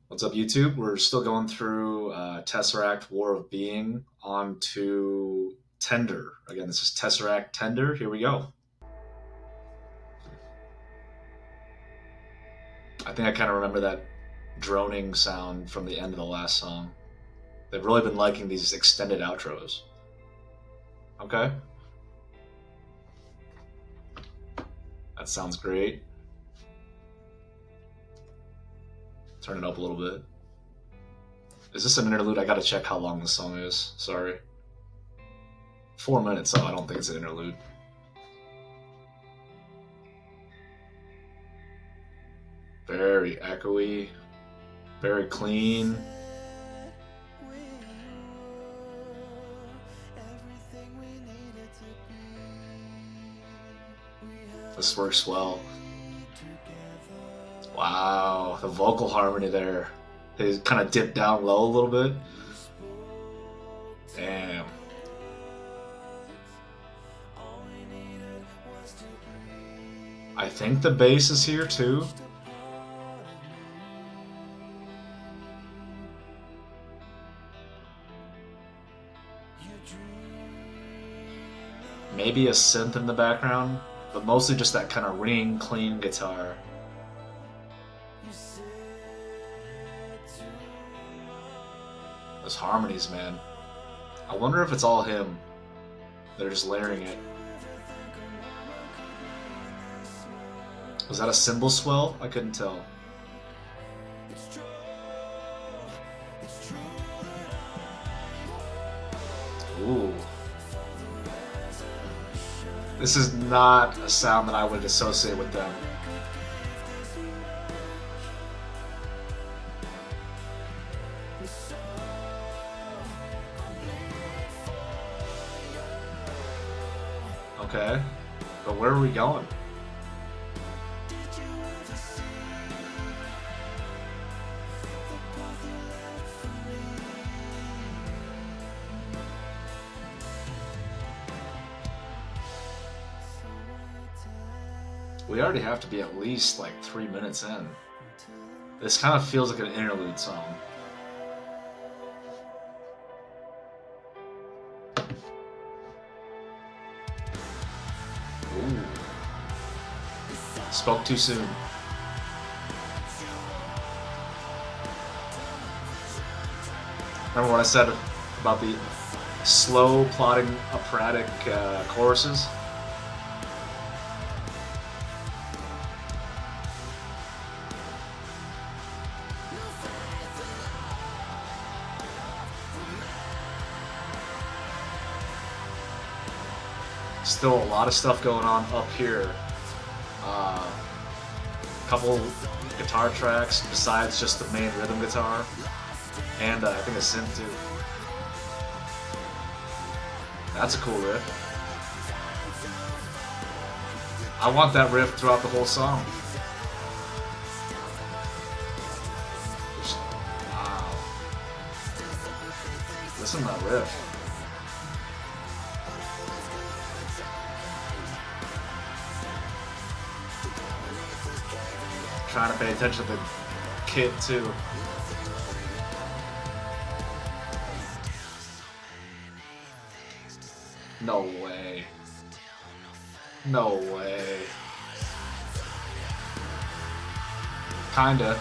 What's up, YouTube? We're still going through Tesseract War of Being on to Tender. Again, this is Tesseract Tender. Here we go. I think I kind of remember that droning sound from the end of the last song. They've really been liking these extended outros. Okay. That sounds great. Turn it up a little bit. Is this an interlude? I gotta check how long this song is. Sorry. 4 minutes, so I don't think it's an interlude. Very echoey. Very clean. This works well. Wow, the vocal harmony there. They kind of dipped down low a little bit. Damn. I think the bass is here too. Maybe a synth in the background, but mostly just that kind of ringing, clean guitar. Those harmonies, man. I wonder if it's all him. They're just layering it. Was that a cymbal swell? I couldn't tell. Ooh. This is not a sound that I would associate with them. Okay, but where are we going? We already have to be at least like 3 minutes in. This kind of feels like an interlude song. Ooh. Spoke too soon. Remember what I said about the slow, plodding, operatic choruses? Still a lot of stuff going on up here. A couple guitar tracks besides just the main rhythm guitar, and I think a synth too. That's a cool riff. I want that riff throughout the whole song. Wow. Listen to that riff. Trying to pay attention to the kit too. No way. No way. Kinda.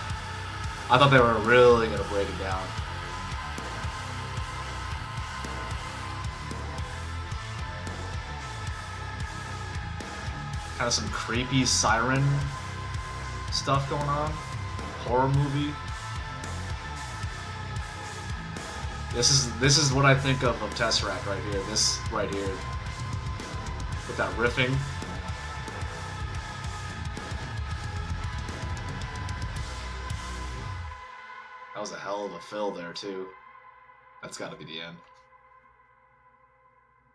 I thought they were really gonna break it down. Kind of some creepy siren stuff going on. Horror movie. This is what I think of Tesseract right here. This right here. With that riffing. That was a hell of a fill there too. That's gotta be the end.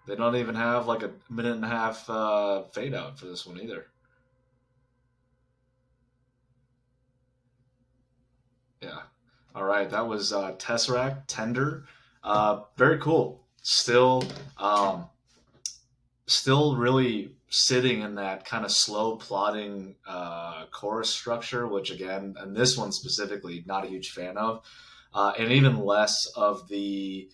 They don't even have like a minute and a half fade out for this one either. Yeah. All right. That was Tesseract Tender. Very cool. Still really sitting in that kind of slow plodding chorus structure, which again, and this one specifically, not a huge fan of, and even less of the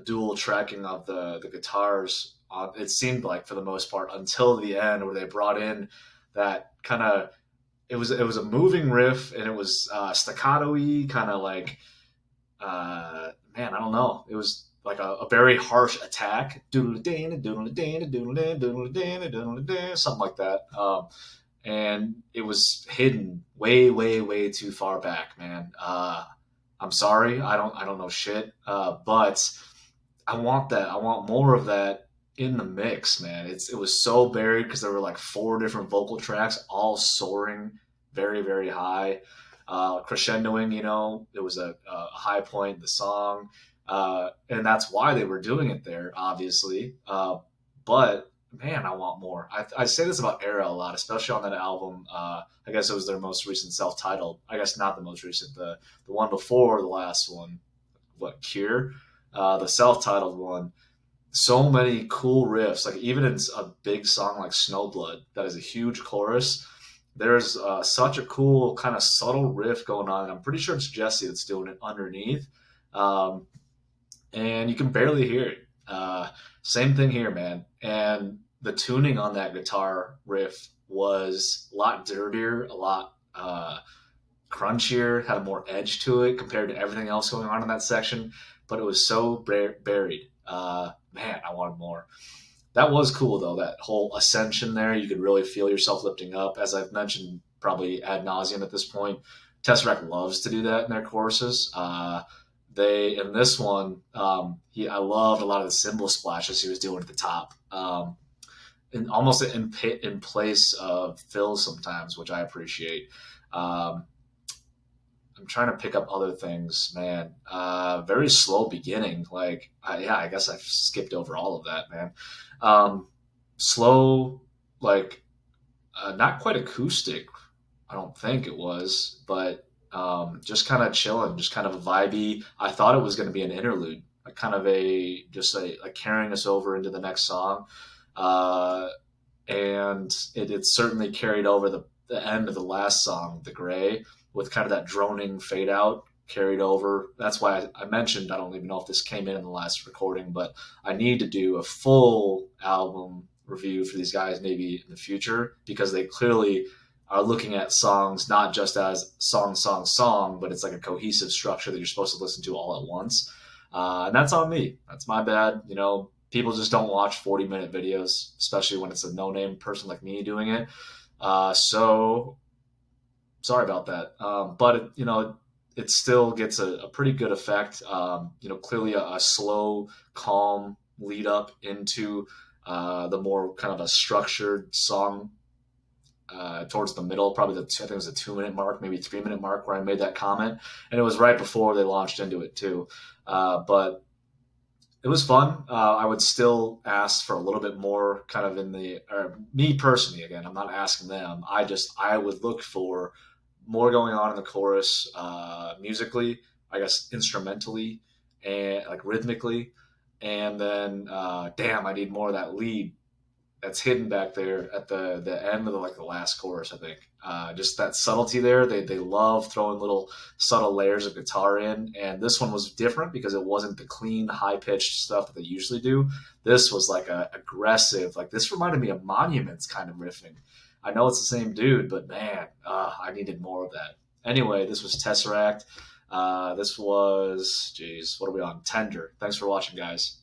dual tracking of the guitars. It seemed like for the most part until the end, where they brought in that kind of, it was a moving riff, and it was staccato-y, kind of like man, I don't know. It was like a very harsh attack, something like that. And it was hidden way, way, way too far back, man. I'm sorry, I don't know shit, but I want that. I want more of that in the mix, man. It was so buried because there were like four different vocal tracks, all soaring very, very high, crescendoing. It was a high point in the song, and that's why they were doing it there, obviously. But man, I want more. I say this about Era a lot, especially on that album. I guess it was their most recent self-titled. I guess not the most recent, the one before the last one. What, Cure? The self-titled one. So many cool riffs. Like even in a big song like Snowblood, that is a huge chorus. There's such a cool kind of subtle riff going on. And I'm pretty sure it's Jesse that's doing it underneath. Um, and you can barely hear it. Same thing here, man. And the tuning on that guitar riff was a lot dirtier, a lot crunchier, had a more edge to it compared to everything else going on in that section. But it was so buried. Man, I wanted more. That was cool though. That whole ascension there, you could really feel yourself lifting up. As I've mentioned, probably ad nauseum at this point, Tesseract loves to do that in their choruses. They in this one, I loved a lot of the cymbal splashes he was doing at the top, and almost in place of Phil sometimes, which I appreciate. Um, I'm trying to pick up other things, man. Very slow beginning. Like, yeah, I guess I've skipped over all of that, man. Um, Slow, like, not quite acoustic. I don't think it was, but just kind of chilling, just kind of a vibey. I thought it was going to be an interlude, like kind of like carrying us over into the next song. Uh, and it certainly carried over the end of the last song, The Gray, with kind of that droning fade out carried over. That's why I mentioned, I don't even know if this came in the last recording, but I need to do a full album review for these guys maybe in the future, because they clearly are looking at songs not just as song, song, song, but it's like a cohesive structure that you're supposed to listen to all at once. And that's on me. That's my bad. People just don't watch 40-minute videos, especially when it's a no-name person like me doing it. So sorry about that. But it still gets a pretty good effect. Clearly a slow, calm lead up into the more kind of a structured song towards the middle, probably I think it was a 2-minute mark, maybe 3-minute mark where I made that comment. And it was right before they launched into it too. But it was fun. I would still ask for a little bit more kind of or me personally, again, I'm not asking them. I would look for more going on in the chorus, musically, I guess instrumentally and like rhythmically. And then, damn, I need more of that lead that's hidden back there at the end of the last chorus. I think just that subtlety there. They love throwing little subtle layers of guitar in, and this one was different because it wasn't the clean high pitched stuff that they usually do. This was like a aggressive. Like this reminded me of Monuments kind of riffing. I know it's the same dude, but man, I needed more of that. Anyway, this was Tesseract. This was, geez, what are we on? Tender. Thanks for watching, guys.